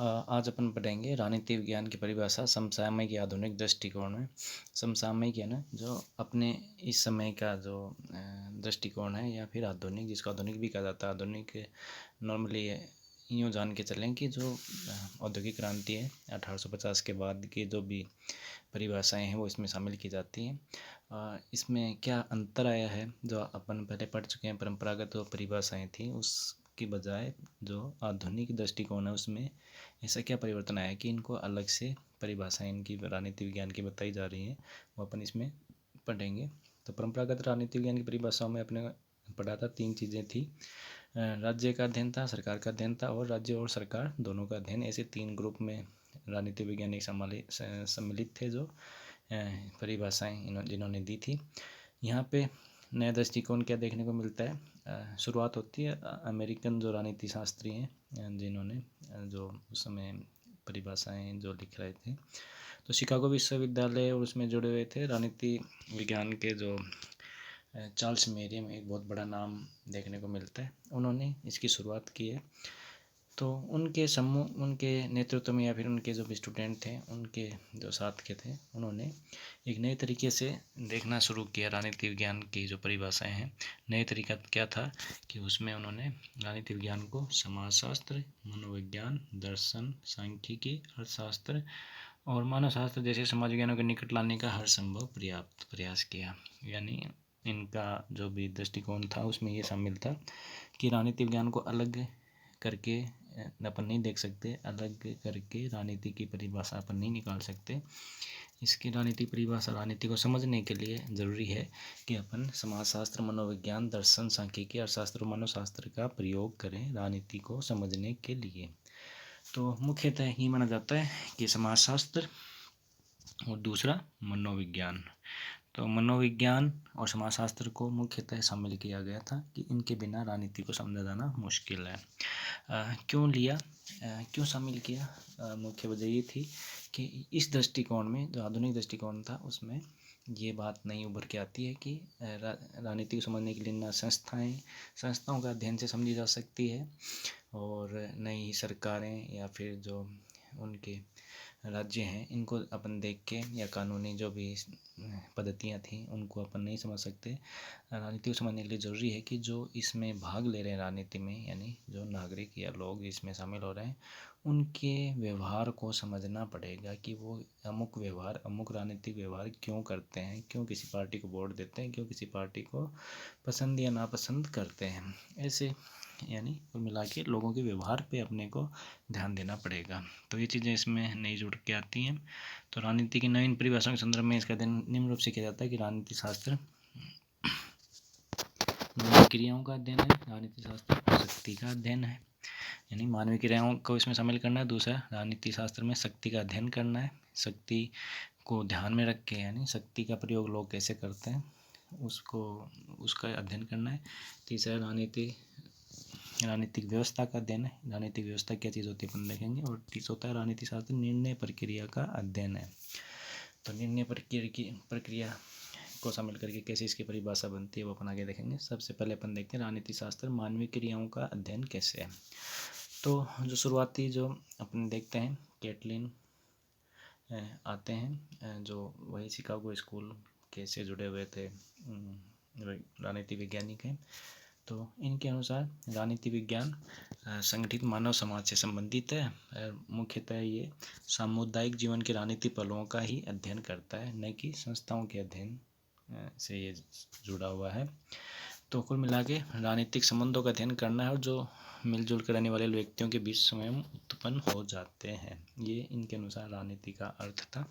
आज अपन पढ़ेंगे राजनीति विज्ञान की परिभाषा समसामयिक या आधुनिक दृष्टिकोण में। समसामयिक है ना, जो अपने इस समय का जो दृष्टिकोण है, या फिर आधुनिक, जिसको आधुनिक भी कहा जाता है। आधुनिक नॉर्मली यूँ जान के चलें कि जो औद्योगिक क्रांति है 1850 के बाद की जो भी परिभाषाएं हैं वो इसमें शामिल की जाती हैं। इसमें क्या अंतर आया है, जो अपन पहले पढ़ चुके हैं, परंपरागत जो परिभाषाएं थी उसकी बजाय जो आधुनिक दृष्टिकोण है उसमें ऐसा क्या परिवर्तन आया कि इनको अलग से परिभाषाएं इनकी राजनीति विज्ञान की बताई जा रही हैं, वो अपन इसमें पढ़ेंगे। तो परंपरागत राजनीति विज्ञान की परिभाषाओं में अपने पढ़ा था, तीन चीज़ें थी। राज्य का अध्ययन था, सरकार का अध्ययन था, और राज्य और सरकार दोनों का अध्ययन। ऐसे तीन ग्रुप में राजनीति वैज्ञानिक सम्मिलित थे, जो परिभाषाएं जिन्होंने दी थी। यहाँ पे नया दृष्टिकोण क्या देखने को मिलता है। शुरुआत होती है अमेरिकन जो राजनीति शास्त्री हैं, जिन्होंने जो उस समय परिभाषाएं जो लिख रहे थे, तो शिकागो विश्वविद्यालय और उसमें जुड़े हुए थे राजनीति विज्ञान के जो चार्ल्स मेरियम, एक बहुत बड़ा नाम देखने को मिलता है, उन्होंने इसकी शुरुआत की है। तो उनके नेतृत्व में, या फिर उनके जो भी स्टूडेंट थे, उनके जो साथ के थे, उन्होंने एक नए तरीके से देखना शुरू किया राजनीति विज्ञान की जो परिभाषाएं हैं। नए तरीका क्या था कि उसमें उन्होंने राजनीति विज्ञान को समाजशास्त्र, मनोविज्ञान, दर्शन, सांख्यिकी, अर्थशास्त्र और मानव शास्त्र जैसे समाज विज्ञानों के निकट लाने का हर संभव पर्याप्त प्रयास किया। यानी इनका जो भी दृष्टिकोण था उसमें ये शामिल था कि राजनीति विज्ञान को अलग करके अपन नहीं देख सकते, अलग करके राजनीति की परिभाषा अपन नहीं निकाल सकते। इसकी राजनीति परिभाषा, राजनीति को समझने के लिए ज़रूरी है कि अपन समाजशास्त्र, मनोविज्ञान, दर्शन, सांख्यिकी, अर्थशास्त्र और मानवशास्त्र का प्रयोग करें राजनीति को समझने के लिए। तो मुख्यतः ये माना जाता है कि समाजशास्त्र और दूसरा मनोविज्ञान। तो मनोविज्ञान और समाजशास्त्र को मुख्यतः शामिल किया गया था कि इनके बिना राजनीति को समझा जाना मुश्किल है। क्यों शामिल किया? मुख्य वजह ये थी कि इस दृष्टिकोण में, जो आधुनिक दृष्टिकोण था, उसमें ये बात नहीं उभर के आती है कि राजनीति को समझने के लिए ना संस्थाओं का अध्ययन से समझी जा सकती है, और नई ही सरकारें या फिर जो उनके राज्य हैं इनको अपन देख के, या कानूनी जो भी पद्धतियाँ थी उनको अपन नहीं समझ सकते। राजनीति को समझने के लिए ज़रूरी है कि जो इसमें भाग ले रहे हैं राजनीति में, यानी जो नागरिक या लोग इसमें शामिल हो रहे हैं, उनके व्यवहार को समझना पड़ेगा कि वो अमुक व्यवहार, अमुक राजनीतिक व्यवहार क्यों करते हैं, क्यों किसी पार्टी को वोट देते हैं, क्यों किसी पार्टी को पसंद या नापसंद करते हैं। ऐसे यानी कुल मिला के लोगों के व्यवहार पे अपने को ध्यान देना पड़ेगा। तो ये चीज़ें इसमें नई जुड़ के आती हैं। तो राजनीति की नवीन परिभाषाओं के संदर्भ में इसका अध्ययन निम्न रूप से किया जाता है कि राजनीति शास्त्र मानवीय क्रियाओं का अध्ययन है, राजनीति शास्त्र शक्ति का अध्ययन है, यानी मानवीय क्रियाओं को इसमें शामिल करना है। दूसरा, राजनीति शास्त्र में शक्ति का अध्ययन करना है, शक्ति को ध्यान में रख के, यानी शक्ति का प्रयोग लोग कैसे करते हैं उसका अध्ययन करना है। तीसरा, राजनीतिक व्यवस्था का अध्ययन है, राजनीतिक व्यवस्था क्या चीज़ होती है अपन देखेंगे। और तीसरा होता है राजनीति शास्त्र निर्णय प्रक्रिया का अध्ययन है। तो निर्णय प्रक्रिया को शामिल करके कैसे इसकी परिभाषा बनती है वो अपन आगे देखेंगे। सबसे पहले अपन देखते हैं राजनीति शास्त्र मानवीय क्रियाओं का अध्ययन कैसे है। तो जो शुरुआती जो अपन देखते हैं, कैटलिन आते हैं, जो वही शिकागो स्कूल के से जुड़े हुए थे राजनीति वैज्ञानिक हैं। तो इनके अनुसार राजनीति विज्ञान संगठित मानव समाज से संबंधित है। मुख्यतः ये सामुदायिक जीवन के राजनीति पहलुओं का ही अध्ययन करता है, न कि संस्थाओं के अध्ययन से ये जुड़ा हुआ है। तो कुल मिला के राजनीतिक संबंधों का अध्ययन करना है, और जो मिलजुल कर रहने वाले व्यक्तियों के बीच स्वयं उत्पन्न हो जाते हैं। ये इनके अनुसार राजनीति का अर्थ था।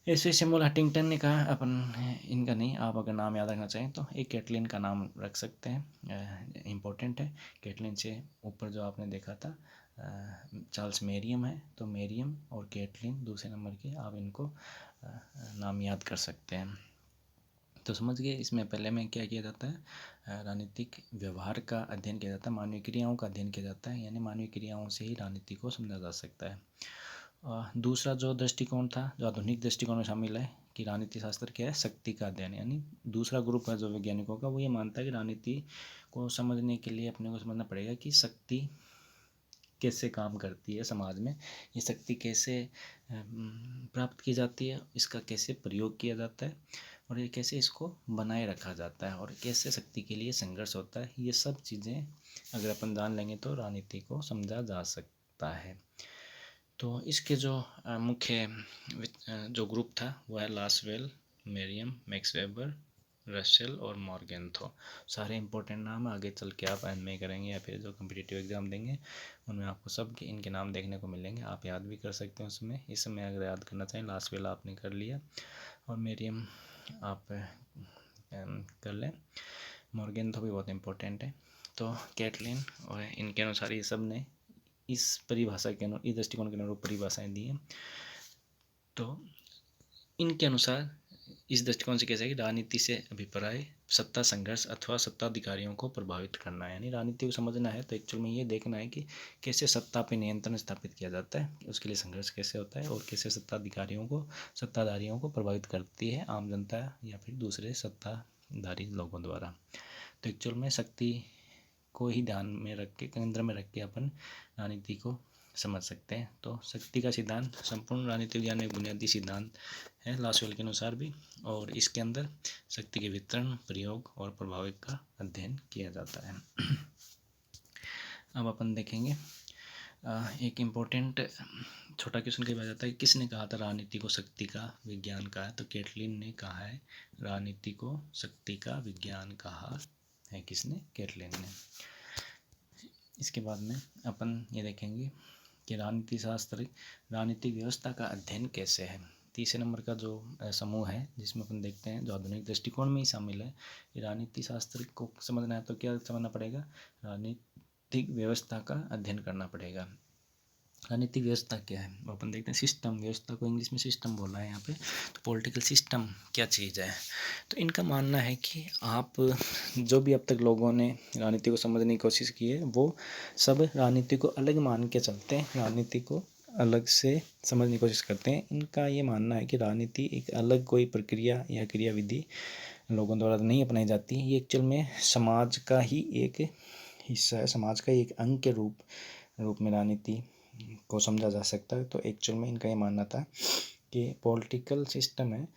ऐसे सैमुअल हंटिंगटन ने कहा, अपन इनका नहीं, आप अगर नाम याद रखना चाहें तो एक कैटलिन का नाम रख सकते हैं, इम्पोर्टेंट है। कैटलिन से ऊपर जो आपने देखा था चार्ल्स मेरियम है, तो मेरियम और कैटलिन दूसरे नंबर के, आप इनको नाम याद कर सकते हैं। तो समझ गए, इसमें पहले में क्या किया जाता है, राजनीतिक व्यवहार का अध्ययन किया जाता है, मानवीय क्रियाओं का अध्ययन किया जाता है, यानी मानवीय क्रियाओं से ही राजनीति को समझा जा सकता है। दूसरा जो दृष्टिकोण था, जो आधुनिक दृष्टिकोण में शामिल है, कि राजनीति शास्त्र क्या है, शक्ति का अध्ययन। यानी दूसरा ग्रुप है जो वैज्ञानिकों का, वो ये मानता है कि राजनीति को समझने के लिए अपने को समझना पड़ेगा कि शक्ति कैसे काम करती है समाज में, ये शक्ति कैसे प्राप्त की जाती है, इसका कैसे प्रयोग किया जाता है, और ये कैसे इसको बनाए रखा जाता है, और कैसे शक्ति के लिए संघर्ष होता है, ये सब चीज़ें अगर अपन जान लेंगे तो राजनीति को समझा जा सकता है। तो इसके जो मुख्य जो ग्रुप था वो है लासवेल, मेरियम, मैक्स वेबर, रसेल और मॉर्गेंथो। सारे इंपॉर्टेंट नाम आगे चल के आप एमए करेंगे या फिर जो कम्पिटिटिव एग्ज़ाम देंगे उनमें आपको सब इनके नाम देखने को मिलेंगे, आप याद भी कर सकते हैं उसमें। इस समय अगर याद करना चाहें, लासवेल आपने कर लिया और मेरियम आप कर लें, मॉर्गेंथो भी बहुत इंपॉर्टेंट है। तो कैटलिन और इनके अनुसार ये सब ने इस परिभाषा के अनुसार, इस दृष्टिकोण के अनुरूप परिभाषाएं दी हैं। तो इनके अनुसार इस दृष्टिकोण से कैसे है कि राजनीति से अभिप्राय सत्ता संघर्ष अथवा सत्ताधिकारियों को प्रभावित करना है। यानी राजनीति को समझना है तो एक्चुअल में ये देखना है कि कैसे सत्ता पे नियंत्रण स्थापित किया जाता है, उसके लिए संघर्ष कैसे होता है, और कैसे सत्ताधारियों को प्रभावित करती है आम जनता या फिर दूसरे सत्ताधारी लोगों द्वारा। तो एक्चुअल में शक्ति को ही ध्यान में रख के, केंद्र में रख के अपन राजनीति को समझ सकते हैं। तो शक्ति का सिद्धांत संपूर्ण राजनीतिक विज्ञान में एक बुनियादी सिद्धांत है लासवेल के अनुसार भी, और इसके अंदर शक्ति के वितरण, प्रयोग और प्रभाव का अध्ययन किया जाता है। अब अपन देखेंगे एक इम्पोर्टेंट छोटा क्वेश्चन कई बार जाता है, किसने कहा था राजनीति को शक्ति का विज्ञान कहा है? तो कैटलिन ने कहा है राजनीति को शक्ति का विज्ञान कहा है। किसने? कैटलिन ने। इसके बाद में अपन ये देखेंगे कि राजनीति शास्त्र राजनीतिक व्यवस्था का अध्ययन कैसे है। तीसरे नंबर का जो समूह है जिसमें अपन देखते हैं जो आधुनिक दृष्टिकोण में ही शामिल है। राजनीति शास्त्र को समझना है तो क्या समझना पड़ेगा? राजनीतिक व्यवस्था का अध्ययन करना पड़ेगा। राजनीतिक व्यवस्था क्या है वो अपन देखते हैं। सिस्टम, व्यवस्था को इंग्लिश में सिस्टम बोला है यहाँ पे। तो पॉलिटिकल सिस्टम क्या चीज़ है? तो इनका मानना है कि आप जो भी अब तक लोगों ने राजनीति को समझने की कोशिश की है वो सब राजनीति को अलग मान के चलते हैं, राजनीति को अलग से समझने की कोशिश करते हैं। इनका ये मानना है कि राजनीति एक अलग कोई प्रक्रिया या क्रियाविधि लोगों द्वारा नहीं अपनाई जाती, ये एक्चुअल में समाज का ही एक हिस्सा है, समाज का एक अंग के रूप में राजनीति को समझा जा सकता है। तो एक्चुअल में इनका ये मानना था कि पॉलिटिकल सिस्टम है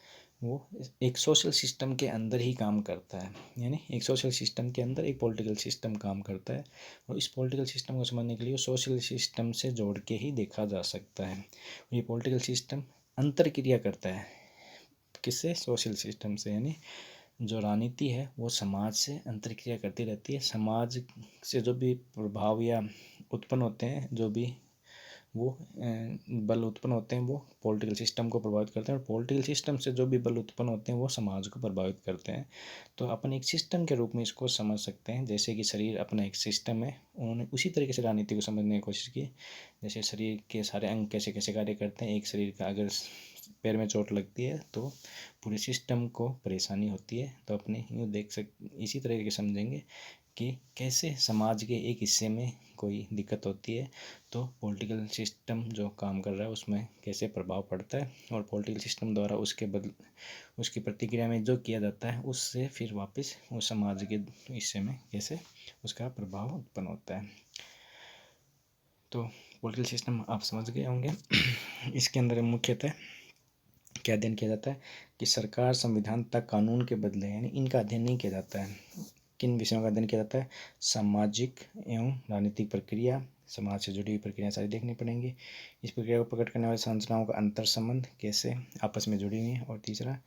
वो एक सोशल सिस्टम के अंदर ही काम करता है, यानी एक सोशल सिस्टम के अंदर एक पॉलिटिकल सिस्टम काम करता है, और इस पॉलिटिकल सिस्टम को समझने के लिए सोशल सिस्टम से जोड़ के ही देखा जा सकता है। ये पॉलिटिकल सिस्टम अंतरक्रिया करता है किससे? सोशल सिस्टम से। यानी जो राजनीति है वो समाज से अंतरक्रिया करती रहती है, समाज से जो भी प्रभाव या उत्पन्न होते हैं, जो भी वो बल उत्पन्न होते हैं वो पॉलिटिकल सिस्टम को प्रभावित करते हैं, और पॉलिटिकल सिस्टम से जो भी बल उत्पन्न होते हैं वो समाज को प्रभावित करते हैं। तो अपन एक सिस्टम के रूप में इसको समझ सकते हैं। जैसे कि शरीर अपना एक सिस्टम है, उन्होंने उसी तरीके से राजनीति को समझने की कोशिश की। जैसे शरीर के सारे अंग कैसे कैसे कार्य करते हैं, एक शरीर का अगर पैर में चोट लगती है तो पूरे सिस्टम को परेशानी होती है। तो अपने यूँ इसी तरह के समझेंगे कि कैसे समाज के एक हिस्से में कोई दिक्कत होती है तो पॉलिटिकल सिस्टम जो काम कर रहा है उसमें कैसे प्रभाव पड़ता है, और पॉलिटिकल सिस्टम द्वारा उसकी प्रतिक्रिया में जो किया जाता है उससे फिर वापस उस समाज के हिस्से में कैसे उसका प्रभाव उत्पन्न होता है। तो पॉलिटिकल सिस्टम आप समझ गए होंगे। इसके अंदर मुख्यतः क्या अध्ययन किया जाता है कि सरकार, संविधान तक कानून के बदले, यानी इनका अध्ययन नहीं किया जाता है। किन विषयों का अध्ययन किया जाता है? सामाजिक एवं राजनीतिक प्रक्रिया, समाज से जुड़ी हुई प्रक्रियाएं सारी देखनी पड़ेंगी। इस प्रक्रिया को प्रकट करने वाली संरचनाओं का अंतर संबंध कैसे आपस में जुड़ी हुई है। और तीसरा,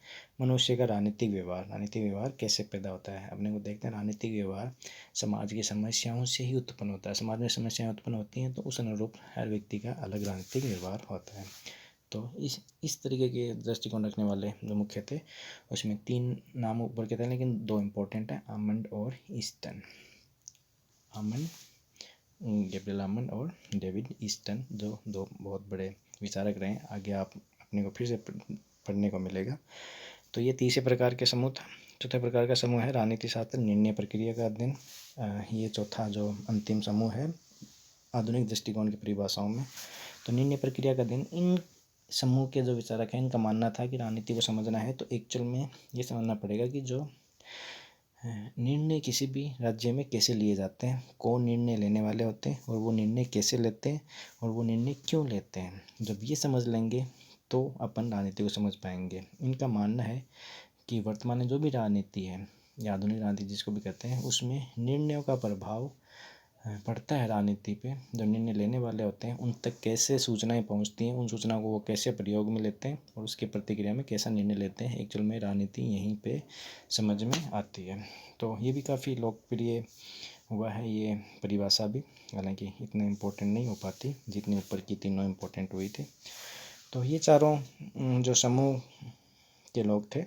मनुष्य का राजनीतिक व्यवहार कैसे पैदा होता है। अपने को देखते हैं राजनीतिक व्यवहार समाज की समस्याओं से ही उत्पन्न होता है। समाज में समस्याएं उत्पन्न होती हैं तो उस अनुरूप हर व्यक्ति का अलग राजनीतिक व्यवहार होता है। तो इस तरीके के दृष्टिकोण रखने वाले जो मुख्य थे उसमें 3 नाम ऊपर के थे, लेकिन 2 इम्पोर्टेंट हैं, आमंड और ईस्टन। गैब्रियल आमंड और डेविड ईस्टन, जो 2 बहुत बड़े विचारक रहे हैं। आगे आप अपने को फिर से पढ़ने को मिलेगा। तो ये तीसरे प्रकार के समूह था। चौथे प्रकार का समूह है राजनीति शास्त्र निर्णय प्रक्रिया का अध्ययन। ये चौथा जो अंतिम समूह है आधुनिक दृष्टिकोण की परिभाषाओं में। तो निर्णय प्रक्रिया का अध्ययन, इन समूह के जो विचारक हैं इनका मानना था कि राजनीति को समझना है तो एक्चुअल में ये समझना पड़ेगा कि जो निर्णय किसी भी राज्य में कैसे लिए जाते हैं, कौन निर्णय लेने वाले होते हैं और वो निर्णय कैसे लेते हैं और वो निर्णय क्यों लेते हैं। जब ये समझ लेंगे तो अपन राजनीति को समझ पाएंगे। इनका मानना है कि वर्तमान में जो भी राजनीति है या आधुनिक राजनीति जिसको भी कहते हैं, उसमें निर्णयों का प्रभाव पड़ता है राजनीति पे। जो निर्णय लेने वाले होते हैं उन तक कैसे सूचनाएं पहुंचती हैं, उन सूचनाओं को वो कैसे प्रयोग में लेते हैं और उसकी प्रतिक्रिया में कैसा निर्णय लेते हैं, एक्चुअल में राजनीति यहीं पे समझ में आती है। तो ये भी काफ़ी लोकप्रिय हुआ है ये परिभाषा भी, हालांकि इतना इम्पोर्टेंट नहीं हो पाती जितनी ऊपर की तीनों इम्पोर्टेंट हुई थी। तो ये चारों जो समूह के लोग थे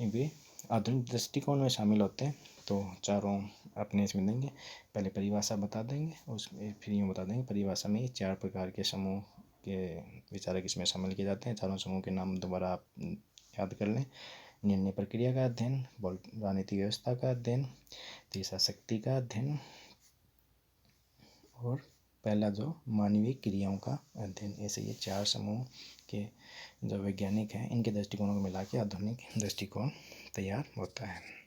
वे आधुनिक दृष्टिकोण में शामिल होते हैं। तो चारों अपने इसमें देंगे, पहले परिभाषा बता देंगे, उसमें फिर यूँ बता देंगे परिभाषा में ये 4 प्रकार के समूह के विचारक इसमें शामिल किए जाते हैं। चारों समूह के नाम दोबारा आप याद कर लें। निर्णय प्रक्रिया का अध्ययन, राजनीतिक व्यवस्था का अध्ययन, तीसरा शक्ति का अध्ययन और पहला जो मानवीय क्रियाओं का अध्ययन। ऐसे ये 4 समूह के जो वैज्ञानिक हैं इनके दृष्टिकोणों को मिला के आधुनिक दृष्टिकोण तैयार होता है।